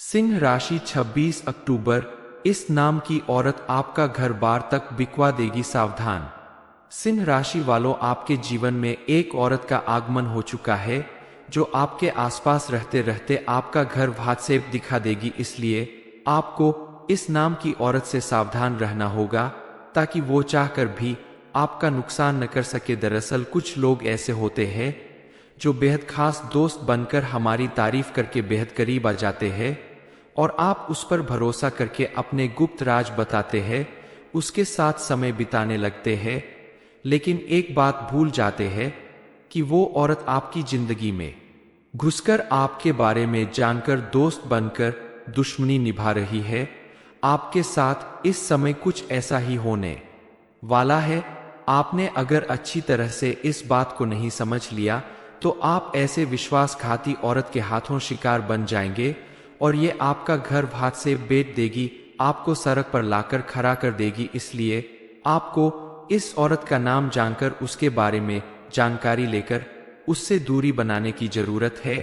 सिंह राशि 26 अक्टूबर। इस नाम की औरत आपका घर बार तक बिकवा देगी, सावधान। सिंह राशि वालों, आपके जीवन में एक औरत का आगमन हो चुका है जो आपके आसपास रहते रहते आपका घर भात से दिखा देगी। इसलिए आपको इस नाम की औरत से सावधान रहना होगा ताकि वो चाहकर भी आपका नुकसान न कर सके। दरअसल कुछ लोग ऐसे होते हैं जो बेहद खास दोस्त बनकर हमारी तारीफ करके बेहद करीब आ जाते हैं और आप उस पर भरोसा करके अपने गुप्त राज बताते हैं, उसके साथ समय बिताने लगते हैं, लेकिन एक बात भूल जाते हैं कि वो औरत आपकी जिंदगी में घुसकर आपके बारे में जानकर दोस्त बनकर दुश्मनी निभा रही है। आपके साथ इस समय कुछ ऐसा ही होने वाला है। आपने अगर अच्छी तरह से इस बात को नहीं समझ लिया तो आप ऐसे विश्वासघाती औरत के हाथों शिकार बन जाएंगे और ये आपका घर भात से बेच देगी, आपको सड़क पर लाकर खड़ा कर देगी। इसलिए आपको इस औरत का नाम जानकर उसके बारे में जानकारी लेकर उससे दूरी बनाने की जरूरत है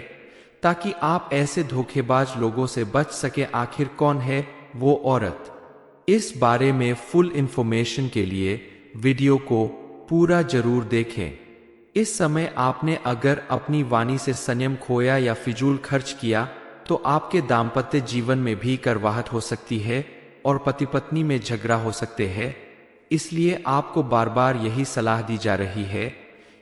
ताकि आप ऐसे धोखेबाज लोगों से बच सके। आखिर कौन है वो औरत, इस बारे में फुल इंफॉर्मेशन के लिए वीडियो को पूरा जरूर देखें। इस समय आपने अगर अपनी वाणी से संयम खोया या फिजूल खर्च किया तो आपके दाम्पत्य जीवन में भी करवाहट हो सकती है और पति पत्नी में झगड़ा हो सकते हैं। इसलिए आपको बार बार यही सलाह दी जा रही है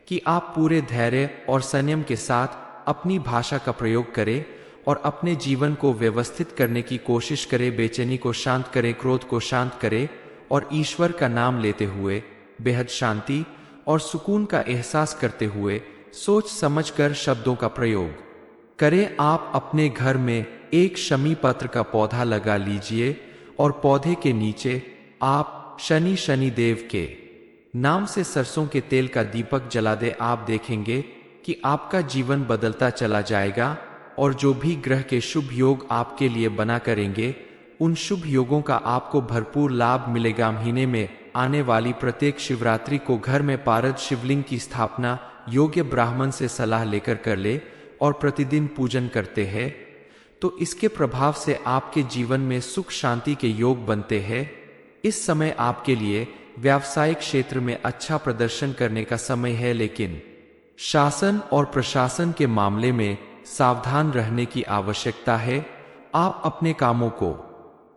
कि आप पूरे धैर्य और संयम के साथ अपनी भाषा का प्रयोग करें और अपने जीवन को व्यवस्थित करने की कोशिश करें। बेचैनी को शांत करें, क्रोध को शांत करें और ईश्वर का नाम लेते हुए बेहद शांति और सुकून का एहसास करते हुए सोच समझकर शब्दों का प्रयोग करें। आप अपने घर में एक शमी पत्र का पौधा लगा लीजिए और पौधे के नीचे आप शनि देव के नाम से सरसों के तेल का दीपक जला दे। आप देखेंगे कि आपका जीवन बदलता चला जाएगा और जो भी ग्रह के शुभ योग आपके लिए बना करेंगे उन शुभ योगों का आपको भरपूर लाभ मिलेगा। महीने में आने वाली प्रत्येक शिवरात्रि को घर में पारद शिवलिंग की स्थापना योग्य ब्राह्मण से सलाह लेकर कर ले और प्रतिदिन पूजन करते हैं तो इसके प्रभाव से आपके जीवन में सुख शांति के योग बनते हैं। इस समय आपके लिए व्यावसायिक क्षेत्र में अच्छा प्रदर्शन करने का समय है, लेकिन शासन और प्रशासन के मामले में सावधान रहने की आवश्यकता है। आप अपने कामों को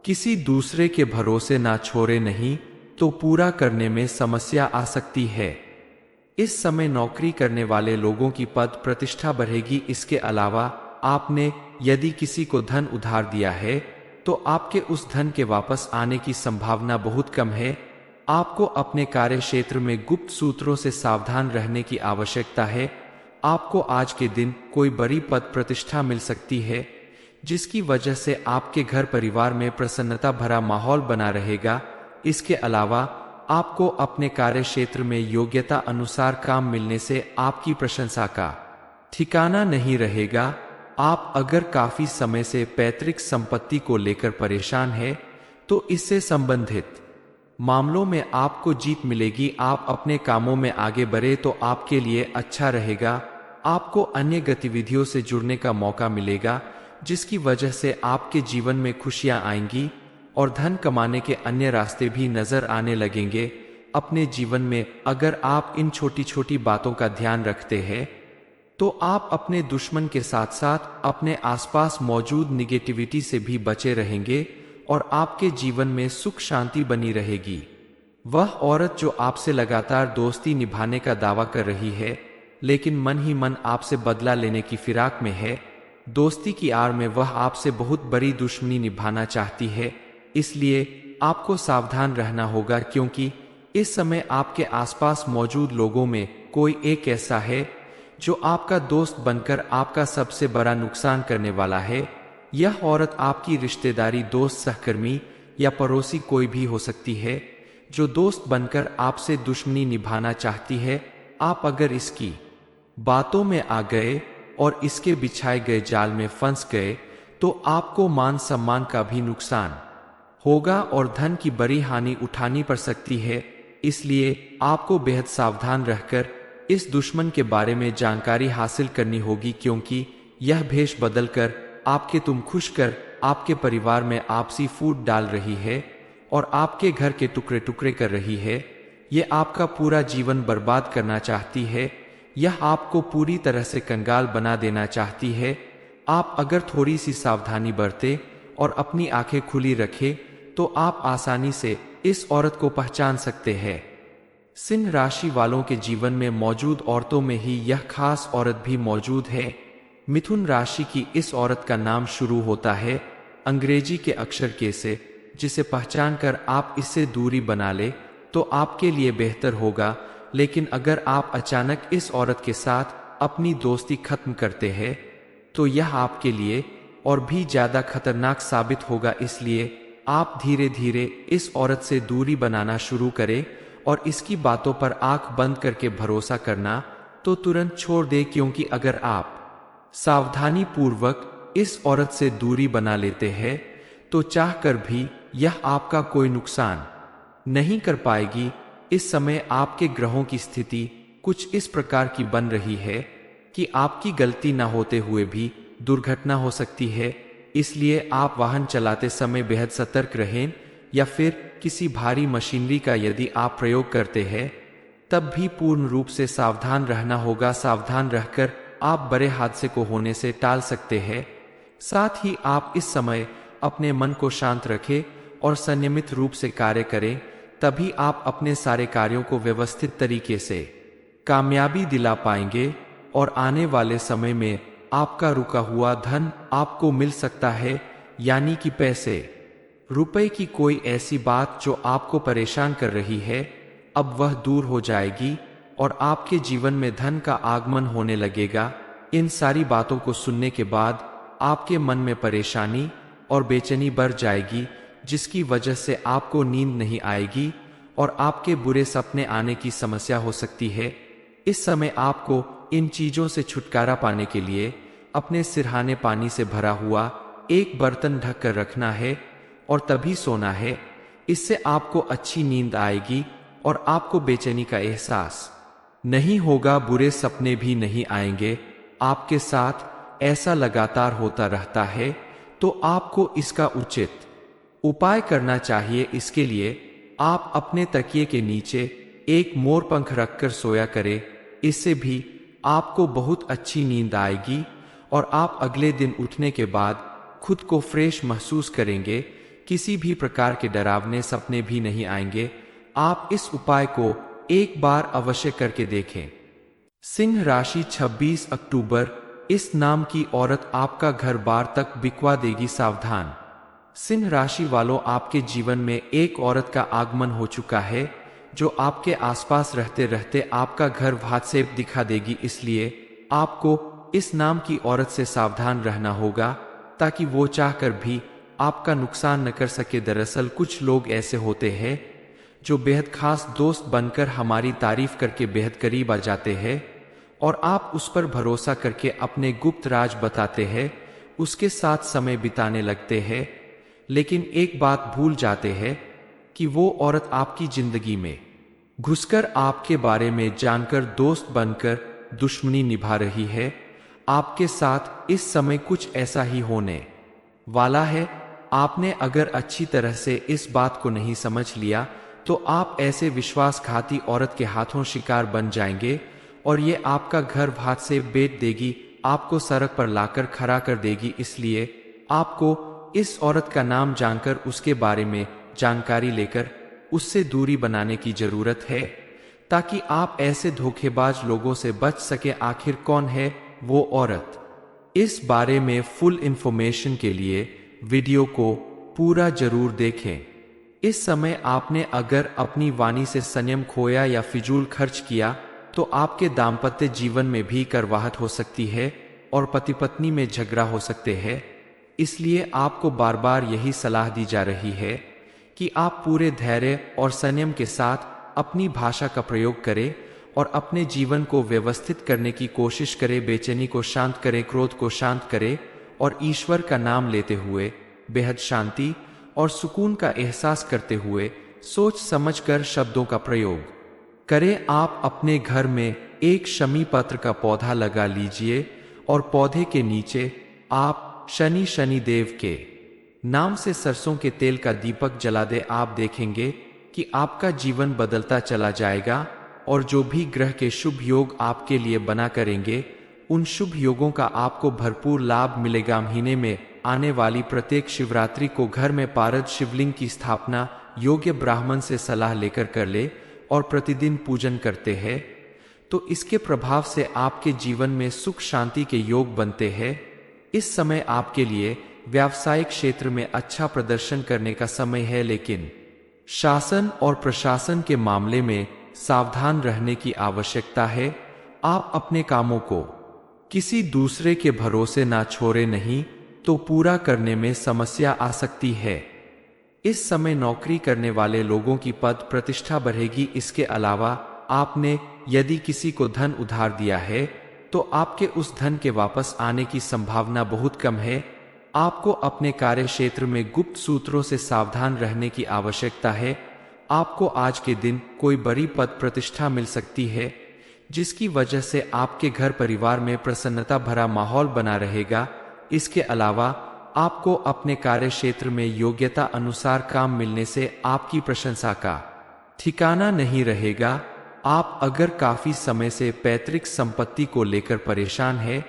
किसी दूसरे के भरोसे ना छोड़े, नहीं तो पूरा करने में समस्या आ सकती है। इस समय नौकरी करने वाले लोगों की पद प्रतिष्ठा बढ़ेगी। इसके अलावा आपने यदि किसी को धन उधार दिया है तो आपके उस धन के वापस आने की संभावना बहुत कम है। आपको अपने कार्य क्षेत्र में गुप्त सूत्रों से सावधान रहने की आवश्यकता है। आपको आज के दिन कोई बड़ी पद प्रतिष्ठा मिल सकती है जिसकी वजह से आपके घर परिवार में प्रसन्नता भरा माहौल बना रहेगा। इसके अलावा आपको अपने कार्य क्षेत्र में योग्यता अनुसार काम मिलने से आपकी प्रशंसा का ठिकाना नहीं रहेगा। आप अगर काफी समय से पैतृक संपत्ति को लेकर परेशान है तो इससे संबंधित मामलों में आपको जीत मिलेगी। आप अपने कामों में आगे बढ़े तो आपके लिए अच्छा रहेगा। आपको अन्य गतिविधियों से जुड़ने का मौका मिलेगा जिसकी वजह से आपके जीवन में खुशियां आएंगी और धन कमाने के अन्य रास्ते भी नजर आने लगेंगे। अपने जीवन में अगर आप इन छोटी छोटी बातों का ध्यान रखते हैं तो आप अपने दुश्मन के साथ साथ अपने आसपास मौजूद निगेटिविटी से भी बचे रहेंगे और आपके जीवन में सुख शांति बनी रहेगी। वह औरत जो आपसे लगातार दोस्ती निभाने का दावा कर रही है लेकिन मन ही मन आपसे बदला लेने की फिराक में है, दोस्ती की आड़ में वह आपसे बहुत बड़ी दुश्मनी निभाना चाहती है। इसलिए आपको सावधान रहना होगा क्योंकि इस समय आपके आसपास मौजूद लोगों में कोई एक ऐसा है जो आपका दोस्त बनकर आपका सबसे बड़ा नुकसान करने वाला है। यह औरत आपकी रिश्तेदारी, दोस्त, सहकर्मी या पड़ोसी कोई भी हो सकती है जो दोस्त बनकर आपसे दुश्मनी निभाना चाहती है। आप अगर इसकी बातों में आ गए और इसके बिछाए गए जाल में फंस गए तो आपको मान सम्मान का भी नुकसान होगा और धन की बड़ी हानि उठानी पड़ सकती है। इसलिए आपको बेहद सावधान रहकर इस दुश्मन के बारे में जानकारी हासिल करनी होगी क्योंकि यह भेष बदलकर आपके तुम खुश कर आपके परिवार में आपसी फूट डाल रही है और आपके घर के टुकड़े टुकड़े कर रही है, ये आपका पूरा जीवन बर्बाद करना चाहती है, यह आपको पूरी तरह से कंगाल बना देना चाहती है। आप अगर थोड़ी सी सावधानी बरते और अपनी आंखें खुली रखें तो आप आसानी से इस औरत को पहचान सकते हैं। सिंह राशि वालों के जीवन में मौजूद औरतों में ही यह खास औरत भी मौजूद है। मिथुन राशि की इस औरत का नाम शुरू होता है अंग्रेजी के अक्षर के से, जिसे पहचान कर आप इससे दूरी बना ले तो आपके लिए बेहतर होगा। लेकिन अगर आप अचानक इस औरत के साथ अपनी दोस्ती खत्म करते हैं तो यह आपके लिए और भी ज्यादा खतरनाक साबित होगा। इसलिए आप धीरे धीरे इस औरत से दूरी बनाना शुरू करें और इसकी बातों पर आंख बंद करके भरोसा करना तो तुरंत छोड़ दे, क्योंकि अगर आप सावधानी पूर्वक इस औरत से दूरी बना लेते हैं तो चाहकर भी यह आपका कोई नुकसान नहीं कर पाएगी। इस समय आपके ग्रहों की स्थिति कुछ इस प्रकार की बन रही है कि आपकी गलती न होते हुए भी दुर्घटना हो सकती है। इसलिए आप वाहन चलाते समय बेहद सतर्क रहें, या फिर किसी भारी मशीनरी का यदि आप प्रयोग करते हैं तब भी पूर्ण रूप से सावधान रहना होगा। सावधान रहकर आप बड़े हादसे को होने से टाल सकते हैं। साथ ही आप इस समय अपने मन को शांत रखें और संयमित रूप से कार्य करें, तभी आप अपने सारे कार्यों को व्यवस्थित तरीके से कामयाबी दिला पाएंगे और आने वाले समय में आपका रुका हुआ धन आपको मिल सकता है, यानी कि पैसे रुपए की कोई ऐसी बात जो आपको परेशान कर रही है अब वह दूर हो जाएगी और आपके जीवन में धन का आगमन होने लगेगा। इन सारी बातों को सुनने के बाद आपके मन में परेशानी और बेचैनी बढ़ जाएगी, जिसकी वजह से आपको नींद नहीं आएगी और आपके बुरे सपने आने की समस्या हो सकती है। इस समय आपको इन चीजों से छुटकारा पाने के लिए अपने सिरहाने पानी से भरा हुआ एक बर्तन ढक कर रखना है और तभी सोना है। इससे आपको अच्छी नींद आएगी और आपको बेचैनी का एहसास नहीं होगा, बुरे सपने भी नहीं आएंगे। आपके साथ ऐसा लगातार होता रहता है तो आपको इसका उचित उपाय करना चाहिए। इसके लिए आप अपने तकिए के नीचे एक मोर पंख रखकर सोया करें। इससे भी आपको बहुत अच्छी नींद आएगी और आप अगले दिन उठने के बाद खुद को फ्रेश महसूस करेंगे। किसी भी प्रकार के डरावने सपने भी नहीं आएंगे। आप इस उपाय को एक बार अवश्य करके देखें। सिंह राशि 26 अक्टूबर, इस नाम की औरत आपका घर बार तक बिकवा देगी, सावधान। सिंह राशि वालों, आपके जीवन में एक औरत का आगमन हो चुका है जो आपके आसपास रहते रहते आपका घर भात से दिखा देगी। इसलिए आपको इस नाम की औरत से सावधान रहना होगा ताकि वो चाहकर भी आपका नुकसान न कर सके। दरअसल कुछ लोग ऐसे होते हैं जो बेहद खास दोस्त बनकर हमारी तारीफ करके बेहद करीब आ जाते हैं और आप उस पर भरोसा करके अपने गुप्त राज बताते हैं, उसके साथ समय बिताने लगते हैं, लेकिन एक बात भूल जाते हैं कि वो औरत आपकी जिंदगी में घुसकर आपके बारे में जानकर दोस्त बनकर दुश्मनी निभा रही है। आपके साथ इस समय कुछ ऐसा ही होने वाला है। आपने अगर अच्छी तरह से इस बात को नहीं समझ लिया तो आप ऐसे विश्वासघाती औरत के हाथों शिकार बन जाएंगे और ये आपका घर भात से बेच देगी, आपको सड़क पर लाकर खड़ा कर देगी। इसलिए आपको इस औरत का नाम जानकर उसके बारे में जानकारी लेकर उससे दूरी बनाने की जरूरत है ताकि आप ऐसे धोखेबाज लोगों से बच सके। आखिर कौन है वो औरत, इस बारे में फुल इंफॉर्मेशन के लिए वीडियो को पूरा जरूर देखें। इस समय आपने अगर अपनी वाणी से संयम खोया या फिजूल खर्च किया तो आपके दाम्पत्य जीवन में भी करवाहट हो सकती है और पति पत्नी में झगड़ा हो सकते हैं। इसलिए आपको बार बार यही सलाह दी जा रही है कि आप पूरे धैर्य और संयम के साथ अपनी भाषा का प्रयोग करें और अपने जीवन को व्यवस्थित करने की कोशिश करें। बेचैनी को शांत करें, क्रोध को शांत करें और ईश्वर का नाम लेते हुए बेहद शांति और सुकून का एहसास करते हुए सोच समझकर शब्दों का प्रयोग करें। आप अपने घर में एक शमी पत्र का पौधा लगा लीजिए और पौधे के नीचे आप शनि देव के नाम से सरसों के तेल का दीपक जला दे, आप देखेंगे कि आपका जीवन बदलता चला जाएगा और जो भी ग्रह के शुभ योग आपके लिए बना करेंगे, उन शुभ योगों का आपको भरपूर लाभ मिलेगा। महीने में आने वाली प्रत्येक शिवरात्रि को घर में पारद शिवलिंग की स्थापना योग्य ब्राह्मण से सलाह लेकर कर ले और प्रतिदिन पूजन करते हैं तो इसके प्रभाव से आपके जीवन में सुख शांति के योग बनते हैं। इस समय आपके लिए व्यावसायिक क्षेत्र में अच्छा प्रदर्शन करने का समय है, लेकिन शासन और प्रशासन के मामले में सावधान रहने की आवश्यकता है। आप अपने कामों को किसी दूसरे के भरोसे ना छोड़े, नहीं तो पूरा करने में समस्या आ सकती है। इस समय नौकरी करने वाले लोगों की पद प्रतिष्ठा बढ़ेगी। इसके अलावा आपने यदि किसी को धन उधार दिया है तो आपके उस धन के वापस आने की संभावना बहुत कम है। आपको अपने कार्य क्षेत्र में गुप्त सूत्रों से सावधान रहने की आवश्यकता है। आपको आज के दिन कोई बड़ी पद प्रतिष्ठा मिल सकती है, जिसकी वजह से आपके घर परिवार में प्रसन्नता भरा माहौल बना रहेगा। इसके अलावा आपको अपने कार्य क्षेत्र में योग्यता अनुसार काम मिलने से आपकी प्रशंसा का ठिकाना नहीं रहेगा। आप अगर काफी समय से पैतृक संपत्ति को लेकर परेशान हैं,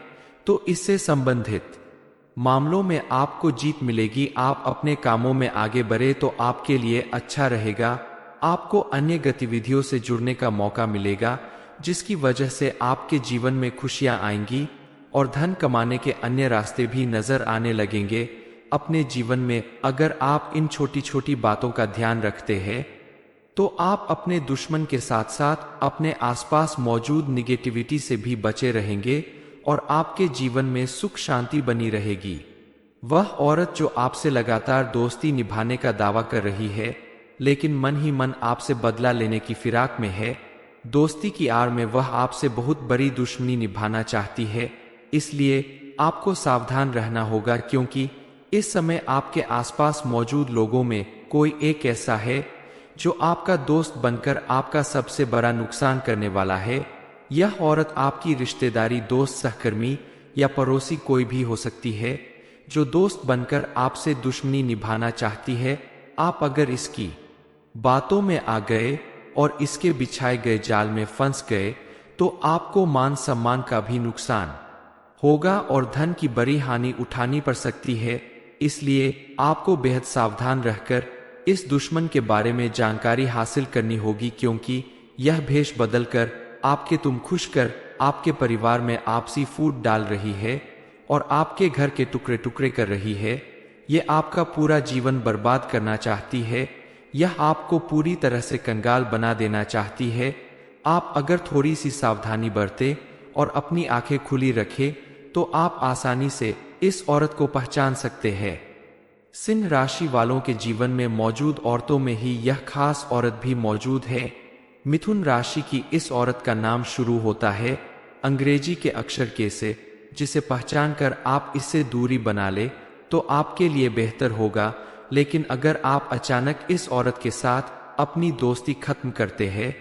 तो इससे संबंधित मामलों में आपको जीत मिलेगी। आप अपने कामों में आगे बढ़े तो आपके लिए अच्छा रहेगा। आपको अन्य गतिविधियों से जुड़ने का मौका मिलेगा, जिसकी वजह से आपके जीवन में खुशियां आएंगी और धन कमाने के अन्य रास्ते भी नजर आने लगेंगे। अपने जीवन में अगर आप इन छोटी छोटी बातों का ध्यान रखते हैं तो आप अपने दुश्मन के साथ साथ अपने आसपास मौजूद निगेटिविटी से भी बचे रहेंगे और आपके जीवन में सुख शांति बनी रहेगी। वह औरत जो आपसे लगातार दोस्ती निभाने का दावा कर रही है, लेकिन मन ही मन आपसे बदला लेने की फिराक में है, दोस्ती की आड़ में वह आपसे बहुत बड़ी दुश्मनी निभाना चाहती है। इसलिए आपको सावधान रहना होगा, क्योंकि इस समय आपके आसपास मौजूद लोगों में कोई एक ऐसा है जो आपका दोस्त बनकर आपका सबसे बड़ा नुकसान करने वाला है। यह औरत आपकी रिश्तेदारी, दोस्त, सहकर्मी या पड़ोसी कोई भी हो सकती है, जो दोस्त बनकर आपसे दुश्मनी निभाना चाहती है। आप अगर इसकी बातों में आ गए और इसके बिछाए गए जाल में फंस गए तो आपको मान सम्मान का भी नुकसान होगा और धन की बड़ी हानि उठानी पड़ सकती है। इसलिए आपको बेहद सावधान रहकर इस दुश्मन के बारे में जानकारी हासिल करनी होगी, क्योंकि यह भेष बदलकर आपके तुम खुश कर आपके परिवार में आपसी फूट डाल रही है और आपके घर के टुकड़े टुकड़े कर रही है। यह आपका पूरा जीवन बर्बाद करना चाहती है। यह आपको पूरी तरह से कंगाल बना देना चाहती है। आप अगर थोड़ी सी सावधानी बरते और अपनी आंखें खुली रखें तो आप आसानी से इस औरत को पहचान सकते हैं। सिंह राशि वालों के जीवन में मौजूद औरतों में ही यह खास औरत भी मौजूद है। मिथुन राशि की इस औरत का नाम शुरू होता है अंग्रेजी के अक्षर के से, जिसे पहचान कर आप इससे दूरी बना ले तो आपके लिए बेहतर होगा। लेकिन अगर आप अचानक इस औरत के साथ अपनी दोस्ती खत्म करते हैं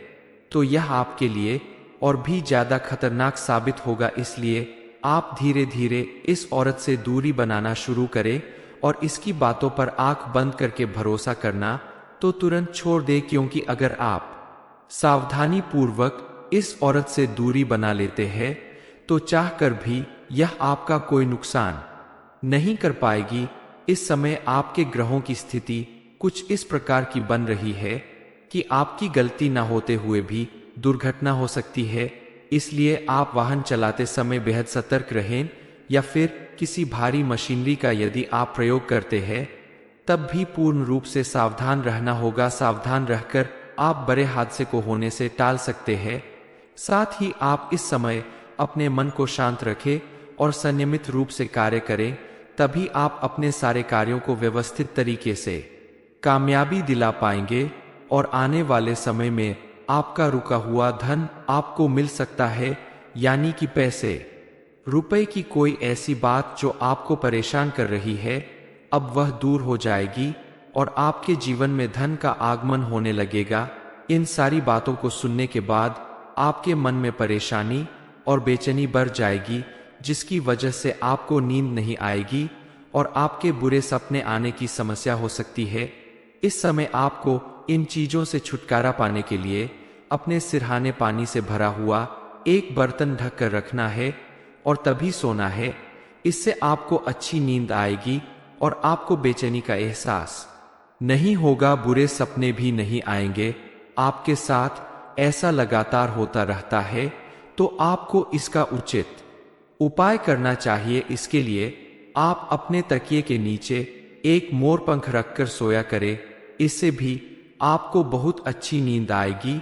तो यह आपके लिए और भी ज्यादा खतरनाक साबित होगा। इसलिए आप धीरे धीरे इस औरत से दूरी बनाना शुरू करें और इसकी बातों पर आंख बंद करके भरोसा करना तो तुरंत छोड़ दे, क्योंकि अगर आप सावधानी पूर्वक इस औरत से दूरी बना लेते हैं तो चाहकर भी यह आपका कोई नुकसान नहीं कर पाएगी। इस समय आपके ग्रहों की स्थिति कुछ इस प्रकार की बन रही है कि आपकी गलती न होते हुए भी दुर्घटना हो सकती है। इसलिए आप वाहन चलाते समय बेहद सतर्क रहें, या फिर किसी भारी मशीनरी का यदि आप प्रयोग करते हैं तब भी पूर्ण रूप से सावधान रहना होगा। सावधान रहकर आप बड़े हादसे को होने से टाल सकते हैं। साथ ही आप इस समय अपने मन को शांत रखें और संयमित रूप से कार्य करें, तभी आप अपने सारे कार्यों को व्यवस्थित तरीके से कामयाबी दिला पाएंगे और आने वाले समय में आपका रुका हुआ धन आपको मिल सकता है, यानी कि पैसे रुपए की कोई ऐसी बात जो आपको परेशान कर रही है, अब वह दूर हो जाएगी और आपके जीवन में धन का आगमन होने लगेगा। इन सारी बातों को सुनने के बाद आपके मन में परेशानी और बेचैनी बढ़ जाएगी, जिसकी वजह से आपको नींद नहीं आएगी और आपके बुरे सपने आने की समस्या हो सकती है। इस समय आपको इन चीजों से छुटकारा पाने के लिए अपने सिरहाने पानी से भरा हुआ एक बर्तन ढक कर रखना है और तभी सोना है। इससे आपको अच्छी नींद आएगी और आपको बेचैनी का एहसास नहीं होगा, बुरे सपने भी नहीं आएंगे। आपके साथ ऐसा लगातार होता रहता है तो आपको इसका उचित उपाय करना चाहिए। इसके लिए आप अपने तकिए के नीचे एक मोरपंख रखकर सोया करें। इससे भी आपको बहुत अच्छी नींद आएगी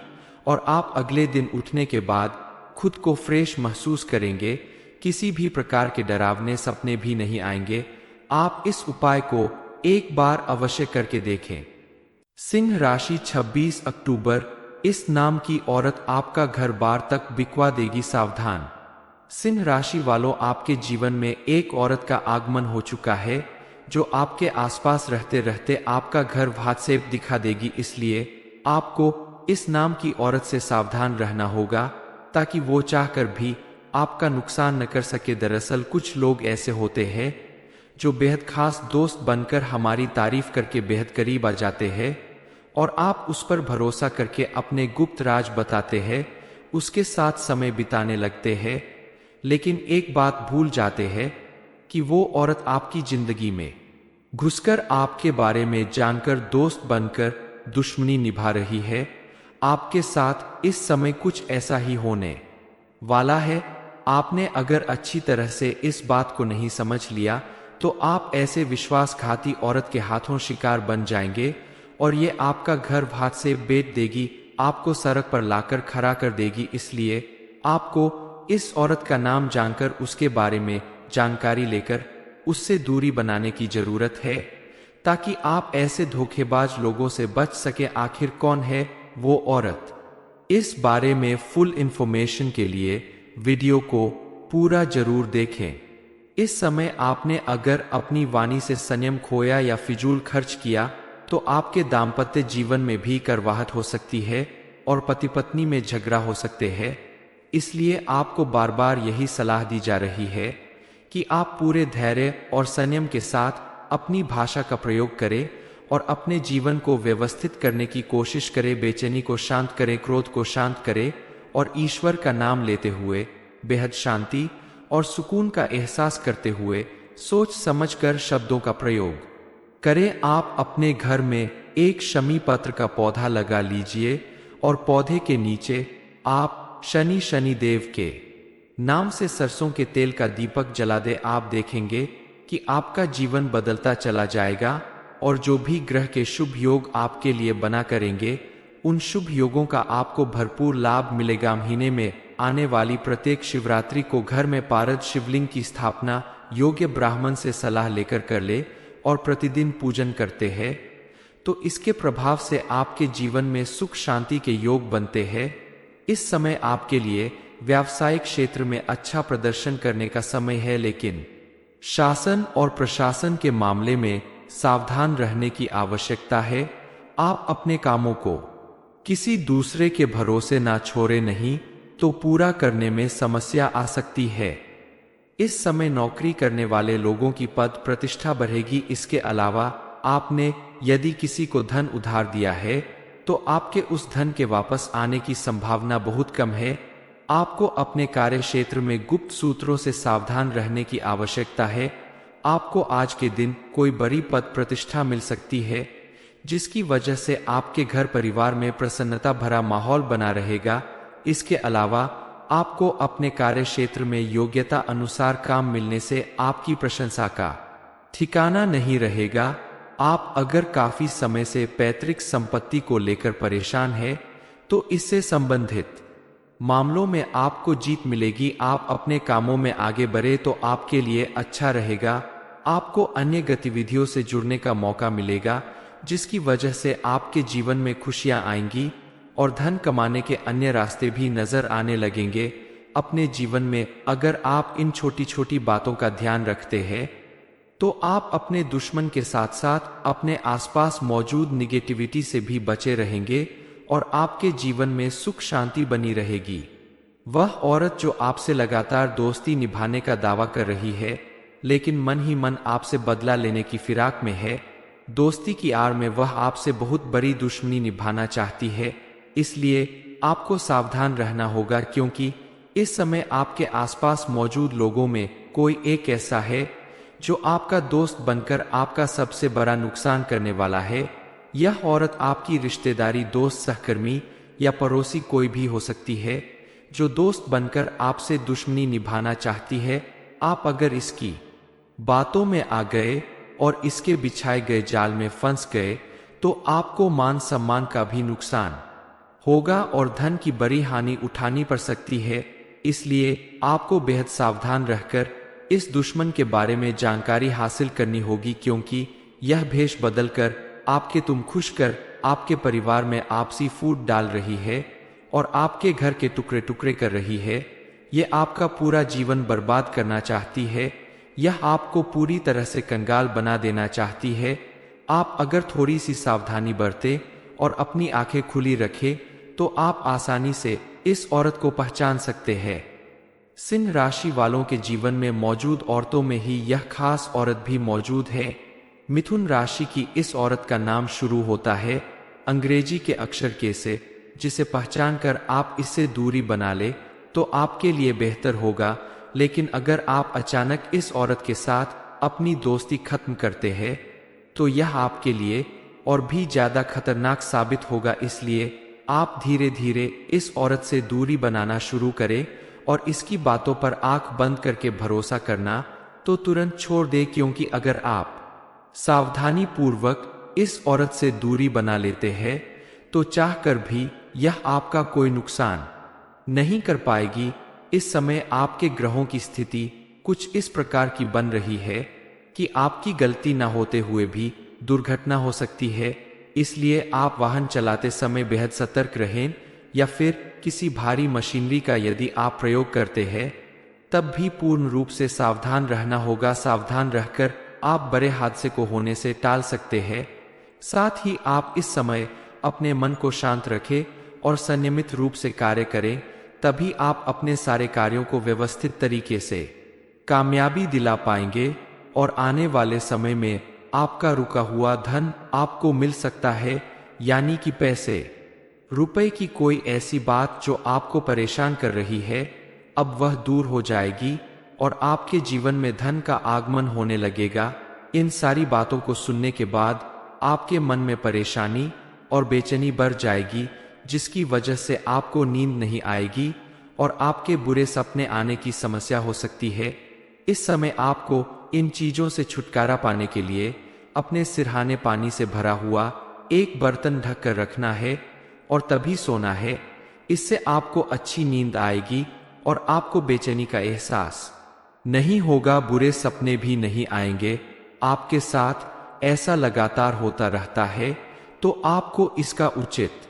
और आप अगले दिन उठने के बाद खुद को फ्रेश महसूस करेंगे। किसी भी प्रकार के डरावने सपने भी नहीं आएंगे। आप इस उपाय को एक बार अवश्य करके देखें। सिंह राशि 26 अक्टूबर, इस नाम की औरत आपका घर बार तक बिकवा देगी, सावधान। सिंह राशि वालों, आपके जीवन में एक औरत का आगमन हो चुका है जो आपके आसपास रहते रहते आपका घर भात से दिखा देगी। इसलिए आपको इस नाम की औरत से सावधान रहना होगा ताकि वो चाहकर भी आपका नुकसान न कर सके। दरअसल कुछ लोग ऐसे होते हैं जो बेहद खास दोस्त बनकर हमारी तारीफ करके बेहद करीब आ जाते हैं और आप उस पर भरोसा करके अपने गुप्त राज बताते हैं, उसके साथ समय बिताने लगते हैं, लेकिन एक बात भूल जाते हैं कि वो औरत आपकी जिंदगी में घुसकर आपके बारे में जानकर दोस्त बनकर दुश्मनी निभा रही है। आपके साथ इस समय कुछ ऐसा ही होने वाला है। आपने अगर अच्छी तरह से इस बात को नहीं समझ लिया तो आप ऐसे विश्वासघाती औरत के हाथों शिकार बन जाएंगे और ये आपका घर भात से बेच देगी, आपको सड़क पर लाकर खड़ा कर देगी। इसलिए आपको इस औरत का नाम जानकर उसके बारे में जानकारी लेकर उससे दूरी बनाने की जरूरत है ताकि आप ऐसे धोखेबाज लोगों से बच सके। आखिर कौन है वो औरत? इस बारे में फुल इंफॉर्मेशन के लिए वीडियो को पूरा जरूर देखें। इस समय आपने अगर अपनी वाणी से संयम खोया या फिजूल खर्च किया तो आपके दाम्पत्य जीवन में भी करवाहट हो सकती है और पति पत्नी में झगड़ा हो सकते हैं। इसलिए आपको बार बार यही सलाह दी जा रही है कि आप पूरे धैर्य और संयम के साथ अपनी भाषा का प्रयोग करें और अपने जीवन को व्यवस्थित करने की कोशिश करें। बेचैनी को शांत करें, क्रोध को शांत करें और ईश्वर का नाम लेते हुए बेहद शांति और सुकून का एहसास करते हुए सोच समझकर शब्दों का प्रयोग करें। आप अपने घर में एक शमी पत्र का पौधा लगा लीजिए और पौधे के नीचे आप शनि देव के नाम से सरसों के तेल का दीपक जला दे। आप देखेंगे कि आपका जीवन बदलता चला जाएगा और जो भी ग्रह के शुभ योग आपके लिए बना करेंगे उन शुभ योगों का आपको भरपूर लाभ मिलेगा। महीने में आने वाली प्रत्येक शिवरात्रि को घर में पारद शिवलिंग की स्थापना योग्य ब्राह्मण से सलाह लेकर कर ले और प्रतिदिन पूजन करते हैं तो इसके प्रभाव से आपके जीवन में सुख शांति के योग बनते हैं। इस समय आपके लिए व्यावसायिक क्षेत्र में अच्छा प्रदर्शन करने का समय है, लेकिन शासन और प्रशासन के मामले में सावधान रहने की आवश्यकता है। आप अपने कामों को किसी दूसरे के भरोसे ना छोड़े, नहीं तो पूरा करने में समस्या आ सकती है। इस समय नौकरी करने वाले लोगों की पद प्रतिष्ठा बढ़ेगी। इसके अलावा आपने यदि किसी को धन उधार दिया है तो आपके उस धन के वापस आने की संभावना बहुत कम है। आपको अपने कार्य क्षेत्र में गुप्त सूत्रों से सावधान रहने की आवश्यकता है। आपको आज के दिन कोई बड़ी पद प्रतिष्ठा मिल सकती है जिसकी वजह से आपके घर परिवार में प्रसन्नता भरा माहौल बना रहेगा। इसके अलावा आपको अपने कार्य क्षेत्र में योग्यता अनुसार काम मिलने से आपकी प्रशंसा का ठिकाना नहीं रहेगा। आप अगर काफी समय से पैतृक संपत्ति को लेकर परेशान हैं तो इससे संबंधित मामलों में आपको जीत मिलेगी। आप अपने कामों में आगे बढ़े तो आपके लिए अच्छा रहेगा। आपको अन्य गतिविधियों से जुड़ने का मौका मिलेगा जिसकी वजह से आपके जीवन में खुशियां आएंगी और धन कमाने के अन्य रास्ते भी नजर आने लगेंगे। अपने जीवन में अगर आप इन छोटी छोटी बातों का ध्यान रखते हैं तो आप अपने दुश्मन के साथ साथ अपने आसपास मौजूद निगेटिविटी से भी बचे रहेंगे और आपके जीवन में सुख शांति बनी रहेगी। वह औरत जो आपसे लगातार दोस्ती निभाने का दावा कर रही है, लेकिन मन ही मन आपसे बदला लेने की फिराक में है। दोस्ती की आड़ में वह आपसे बहुत बड़ी दुश्मनी निभाना चाहती है। इसलिए आपको सावधान रहना होगा, क्योंकि इस समय आपके आसपास मौजूद लोगों में कोई एक ऐसा है जो आपका दोस्त बनकर आपका सबसे बड़ा नुकसान करने वाला है। यह औरत आपकी रिश्तेदारी, दोस्त, सहकर्मी या पड़ोसी कोई भी हो सकती है जो दोस्त बनकर आपसे दुश्मनी निभाना चाहती है। आप अगर इसकी बातों में आ गए और इसके बिछाए गए जाल में फंस गए तो आपको मान सम्मान का भी नुकसान होगा और धन की बड़ी हानि उठानी पड़ सकती है। इसलिए आपको बेहद सावधान रहकर इस दुश्मन के बारे में जानकारी हासिल करनी होगी, क्योंकि यह भेष बदलकर आपके तुम खुश कर आपके परिवार में आपसी फूट डाल रही है और आपके घर के टुकड़े टुकड़े कर रही है। यह आपका पूरा जीवन बर्बाद करना चाहती है। यह आपको पूरी तरह से कंगाल बना देना चाहती है। आप अगर थोड़ी सी सावधानी बरते और अपनी आंखें खुली रखें तो आप आसानी से इस औरत को पहचान सकते हैं। सिंह राशि वालों के जीवन में मौजूद औरतों में ही यह खास औरत भी मौजूद है। मिथुन राशि की इस औरत का नाम शुरू होता है अंग्रेजी के अक्षर के से, जिसे पहचान कर आप इससे दूरी बना ले तो आपके लिए बेहतर होगा। लेकिन अगर आप अचानक इस औरत के साथ अपनी दोस्ती खत्म करते हैं तो यह आपके लिए और भी ज्यादा खतरनाक साबित होगा। इसलिए आप धीरे धीरे इस औरत से दूरी बनाना शुरू करें और इसकी बातों पर आंख बंद करके भरोसा करना तो तुरंत छोड़ दे, क्योंकि अगर आप सावधानी पूर्वक इस औरत से दूरी बना लेते हैं तो चाहकर भी यह आपका कोई नुकसान नहीं कर पाएगी। इस समय आपके ग्रहों की स्थिति कुछ इस प्रकार की बन रही है कि आपकी गलती न होते हुए भी दुर्घटना हो सकती है। इसलिए आप वाहन चलाते समय बेहद सतर्क रहें, या फिर किसी भारी मशीनरी का यदि आप प्रयोग करते हैं तब भी पूर्ण रूप से सावधान रहना होगा। सावधान रहकर आप बड़े हादसे को होने से टाल सकते हैं। साथ ही आप इस समय अपने मन को शांत रखें और संयमित रूप से कार्य करें, तभी आप अपने सारे कार्यों को व्यवस्थित तरीके से कामयाबी दिला पाएंगे और आने वाले समय में आपका रुका हुआ धन आपको मिल सकता है, यानी कि पैसे रुपए की कोई ऐसी बात जो आपको परेशान कर रही है अब वह दूर हो जाएगी और आपके जीवन में धन का आगमन होने लगेगा। इन सारी बातों को सुनने के बाद आपके मन में परेशानी और बेचैनी बढ़ जाएगी, जिसकी वजह से आपको नींद नहीं आएगी और आपके बुरे सपने आने की समस्या हो सकती है। इस समय आपको इन चीजों से छुटकारा पाने के लिए अपने सिरहाने पानी से भरा हुआ एक बर्तन ढक कर रखना है और तभी सोना है। इससे आपको अच्छी नींद आएगी और आपको बेचैनी का एहसास नहीं होगा, बुरे सपने भी नहीं आएंगे। आपके साथ ऐसा लगातार होता रहता है तो आपको इसका उचित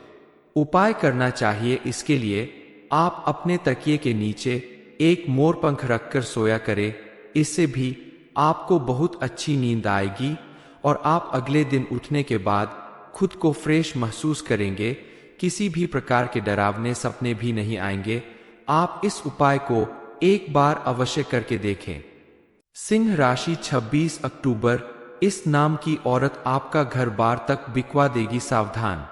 उपाय करना चाहिए। इसके लिए आप अपने तकिए के नीचे एक मोरपंख रखकर सोया करें। इससे भी आपको बहुत अच्छी नींद आएगी और आप अगले दिन उठने के बाद खुद को फ्रेश महसूस करेंगे। किसी भी प्रकार के डरावने सपने भी नहीं आएंगे। आप इस उपाय को एक बार अवश्य करके देखें। सिंह राशि 26 अक्टूबर, इस नाम की औरत आपका घर बार तक बिकवा देगी, सावधान।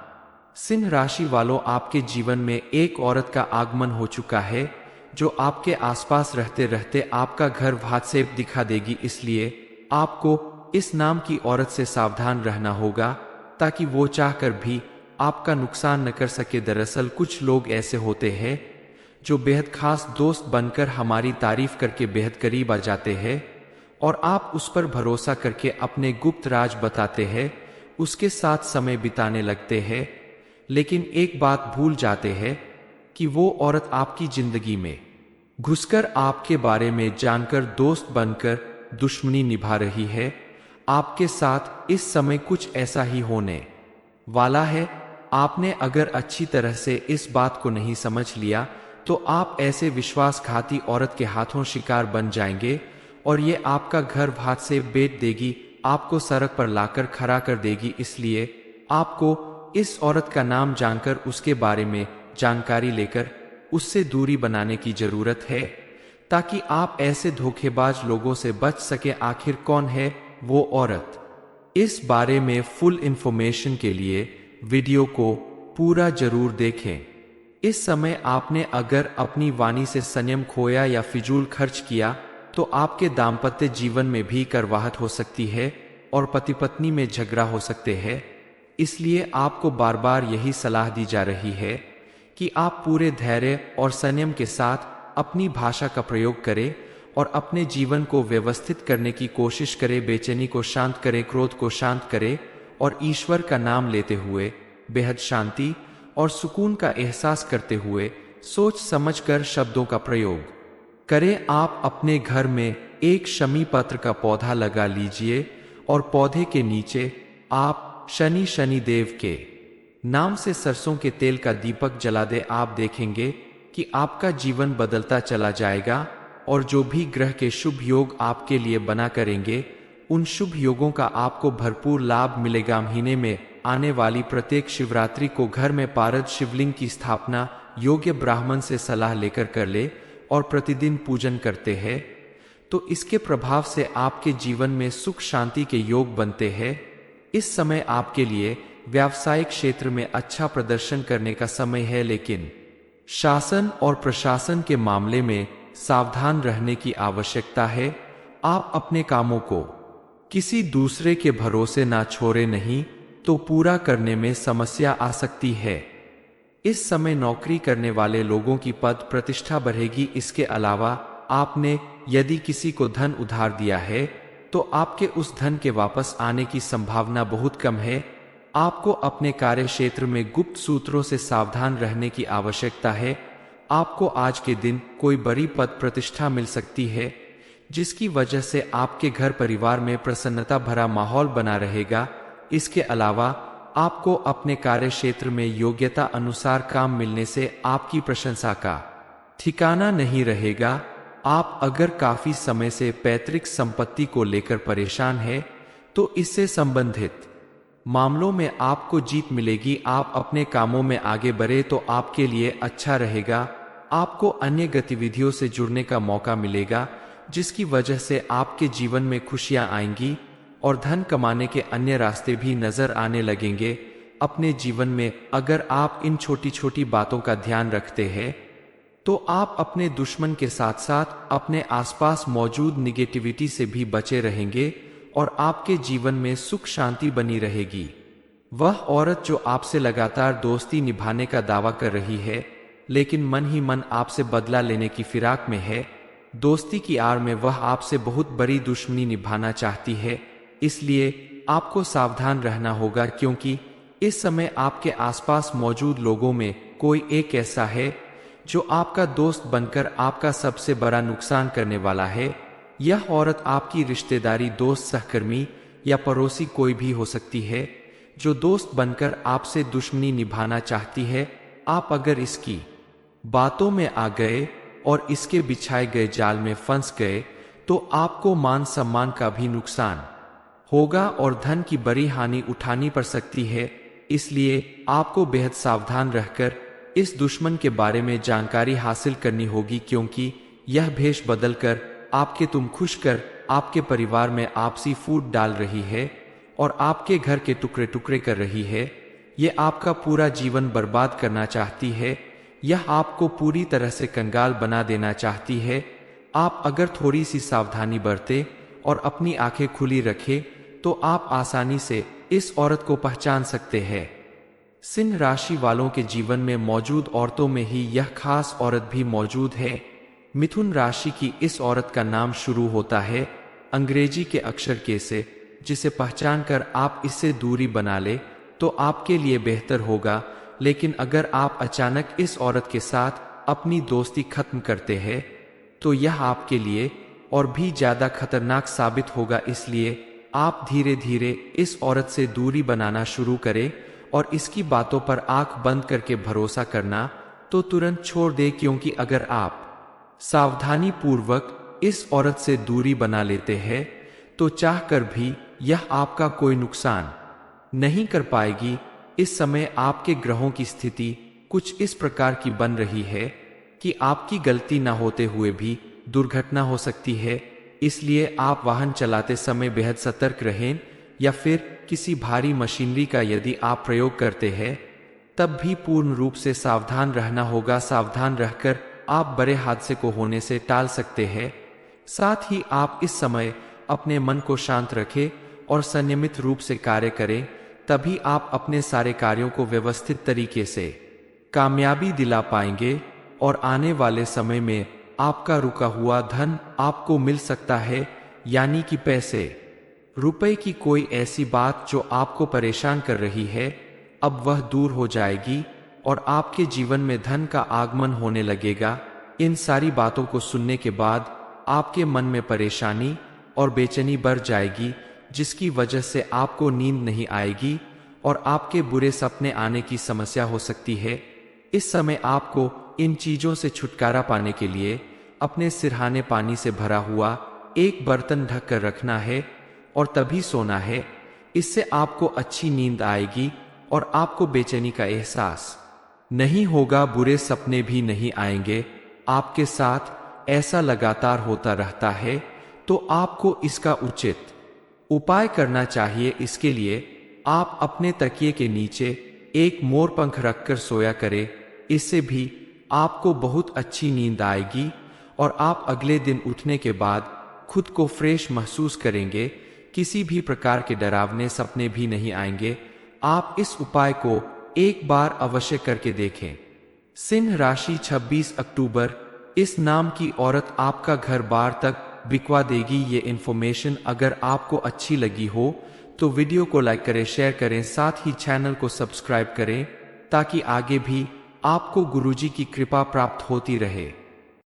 सिंह राशि वालों, आपके जीवन में एक औरत का आगमन हो चुका है जो आपके आसपास रहते रहते आपका घर भात से दिखा देगी। इसलिए आपको इस नाम की औरत से सावधान रहना होगा ताकि वो चाहकर भी आपका नुकसान न कर सके। दरअसल कुछ लोग ऐसे होते हैं जो बेहद खास दोस्त बनकर हमारी तारीफ करके बेहद करीब आ जाते हैं और आप उस पर भरोसा करके अपने गुप्त राज बताते हैं, उसके साथ समय बिताने लगते हैं, लेकिन एक बात भूल जाते हैं कि वो औरत आपकी जिंदगी में घुसकर आपके बारे में जानकर दोस्त बनकर दुश्मनी निभा रही है। आपके साथ इस समय कुछ ऐसा ही होने वाला है। आपने अगर अच्छी तरह से इस बात को नहीं समझ लिया तो आप ऐसे विश्वासघाती औरत के हाथों शिकार बन जाएंगे और ये आपका घर भात से बेच देगी, आपको सड़क पर लाकर खड़ा कर देगी। इसलिए आपको इस औरत का नाम जानकर उसके बारे में जानकारी लेकर उससे दूरी बनाने की जरूरत है। ताकि आप ऐसे धोखेबाज लोगों से बच सके। आखिर कौन है वो औरत? इस बारे में फुल इंफॉर्मेशन के लिए वीडियो को पूरा जरूर देखें। इस समय आपने अगर अपनी वाणी से संयम खोया या फिजूल खर्च किया तो आपके दाम्पत्य जीवन में भी करवाहट हो सकती है और पति पत्नी में झगड़ा हो सकते हैं। इसलिए आपको बार बार यही सलाह दी जा रही है कि आप पूरे धैर्य और संयम के साथ अपनी भाषा का प्रयोग करें और अपने जीवन को व्यवस्थित करने की कोशिश करें। बेचैनी को शांत करें, क्रोध को शांत करें और ईश्वर का नाम लेते हुए बेहद शांति और सुकून का एहसास करते हुए सोच समझकर शब्दों का प्रयोग करें। आप अपने घर में एक शमी पत्र का पौधा लगा लीजिए और पौधे के नीचे आप शनि देव के नाम से सरसों के तेल का दीपक जला दे। आप देखेंगे कि आपका जीवन बदलता चला जाएगा और जो भी ग्रह के शुभ योग आपके लिए बना करेंगे उन शुभ योगों का आपको भरपूर लाभ मिलेगा। महीने में आने वाली प्रत्येक शिवरात्रि को घर में पारद शिवलिंग की स्थापना योग्य ब्राह्मण से सलाह लेकर कर ले और प्रतिदिन पूजन करते हैं तो इसके प्रभाव से आपके जीवन में सुख शांति के योग बनते हैं। इस समय आपके लिए व्यावसायिक क्षेत्र में अच्छा प्रदर्शन करने का समय है, लेकिन शासन और प्रशासन के मामले में सावधान रहने की आवश्यकता है। आप अपने कामों को किसी दूसरे के भरोसे ना छोड़े, नहीं तो पूरा करने में समस्या आ सकती है। इस समय नौकरी करने वाले लोगों की पद प्रतिष्ठा बढ़ेगी। इसके अलावा आपने यदि किसी को धन उधार दिया है तो आपके उस धन के वापस आने की संभावना बहुत कम है। आपको अपने कार्य क्षेत्र में गुप्त सूत्रों से सावधान रहने की आवश्यकता है। आपको आज के दिन कोई बड़ी पद प्रतिष्ठा मिल सकती है जिसकी वजह से आपके घर परिवार में प्रसन्नता भरा माहौल बना रहेगा। इसके अलावा आपको अपने कार्य क्षेत्र में योग्यता अनुसार काम मिलने से आपकी प्रशंसा का ठिकाना नहीं रहेगा। आप अगर काफी समय से पैतृक संपत्ति को लेकर परेशान हैं तो इससे संबंधित मामलों में आपको जीत मिलेगी। आप अपने कामों में आगे बढ़े तो आपके लिए अच्छा रहेगा। आपको अन्य गतिविधियों से जुड़ने का मौका मिलेगा जिसकी वजह से आपके जीवन में खुशियां आएंगी और धन कमाने के अन्य रास्ते भी नजर आने लगेंगे। अपने जीवन में अगर आप इन छोटी छोटी बातों का ध्यान रखते हैं तो आप अपने दुश्मन के साथ साथ अपने आसपास मौजूद निगेटिविटी से भी बचे रहेंगे और आपके जीवन में सुख शांति बनी रहेगी। वह औरत जो आपसे लगातार दोस्ती निभाने का दावा कर रही है लेकिन मन ही मन आपसे बदला लेने की फिराक में है, दोस्ती की आड़ में वह आपसे बहुत बड़ी दुश्मनी निभाना चाहती है। इसलिए आपको सावधान रहना होगा क्योंकि इस समय आपके आसपास मौजूद लोगों में कोई एक ऐसा है जो आपका दोस्त बनकर आपका सबसे बड़ा नुकसान करने वाला है। यह औरत आपकी रिश्तेदारी, दोस्त, सहकर्मी या पड़ोसी कोई भी हो सकती है जो दोस्त बनकर आपसे दुश्मनी निभाना चाहती है। आप अगर इसकी बातों में आ गए और इसके बिछाए गए जाल में फंस गए तो आपको मान सम्मान का भी नुकसान होगा और धन की बड़ी हानि उठानी पड़ सकती है। इसलिए आपको बेहद सावधान रहकर इस दुश्मन के बारे में जानकारी हासिल करनी होगी क्योंकि यह भेष बदलकर आपके तुम खुश कर आपके परिवार में आपसी फूट डाल रही है और आपके घर के टुकड़े टुकड़े कर रही है। यह आपका पूरा जीवन बर्बाद करना चाहती है। यह आपको पूरी तरह से कंगाल बना देना चाहती है। आप अगर थोड़ी सी सावधानी बरते और अपनी आंखें खुली रखें तो आप आसानी से इस औरत को पहचान सकते हैं। सिंह राशि वालों के जीवन में मौजूद औरतों में ही यह खास औरत भी मौजूद है। मिथुन राशि की इस औरत का नाम शुरू होता है अंग्रेजी के अक्षर के से, जिसे पहचान कर आप इससे दूरी बना ले तो आपके लिए बेहतर होगा। लेकिन अगर आप अचानक इस औरत के साथ अपनी दोस्ती खत्म करते हैं तो यह आपके लिए और भी ज्यादा खतरनाक साबित होगा। इसलिए आप धीरे धीरे इस औरत से दूरी बनाना शुरू करें और इसकी बातों पर आंख बंद करके भरोसा करना तो तुरंत छोड़ दे, क्योंकि अगर आप सावधानी पूर्वक इस औरत से दूरी बना लेते हैं तो चाहकर भी यह आपका कोई नुकसान नहीं कर पाएगी। इस समय आपके ग्रहों की स्थिति कुछ इस प्रकार की बन रही है कि आपकी गलती न होते हुए भी दुर्घटना हो सकती है, इसलिए आप वाहन चलाते समय बेहद सतर्क रहें। या फिर किसी भारी मशीनरी का यदि आप प्रयोग करते हैं तब भी पूर्ण रूप से सावधान रहना होगा। सावधान रहकर आप बड़े हादसे को होने से टाल सकते हैं। साथ ही आप इस समय अपने मन को शांत रखें और संयमित रूप से कार्य करें, तभी आप अपने सारे कार्यों को व्यवस्थित तरीके से कामयाबी दिला पाएंगे और आने वाले समय में आपका रुका हुआ धन आपको मिल सकता है, यानी कि पैसे रुपए की कोई ऐसी बात जो आपको परेशान कर रही है अब वह दूर हो जाएगी और आपके जीवन में धन का आगमन होने लगेगा। इन सारी बातों को सुनने के बाद आपके मन में परेशानी और बेचैनी बढ़ जाएगी, जिसकी वजह से आपको नींद नहीं आएगी और आपके बुरे सपने आने की समस्या हो सकती है। इस समय आपको इन चीजों से छुटकारा पाने के लिए अपने सिरहाने पानी से भरा हुआ एक बर्तन ढक कर रखना है और तभी सोना है। इससे आपको अच्छी नींद आएगी और आपको बेचैनी का एहसास नहीं होगा, बुरे सपने भी नहीं आएंगे। आपके साथ ऐसा लगातार होता रहता है तो आपको इसका उचित उपाय करना चाहिए। इसके लिए आप अपने तकिए के नीचे एक मोर पंख रखकर सोया करें। इससे भी आपको बहुत अच्छी नींद आएगी और आप अगले दिन उठने के बाद खुद को फ्रेश महसूस करेंगे। किसी भी प्रकार के डरावने सपने भी नहीं आएंगे। आप इस उपाय को एक बार अवश्य करके देखें। सिंह राशि 26 अक्टूबर, इस नाम की औरत आपका घर बार तक बिकवा देगी। ये इन्फॉर्मेशन अगर आपको अच्छी लगी हो तो वीडियो को लाइक करें, शेयर करें, साथ ही चैनल को सब्सक्राइब करें ताकि आगे भी आपको गुरुजी की कृपा प्राप्त होती रहे।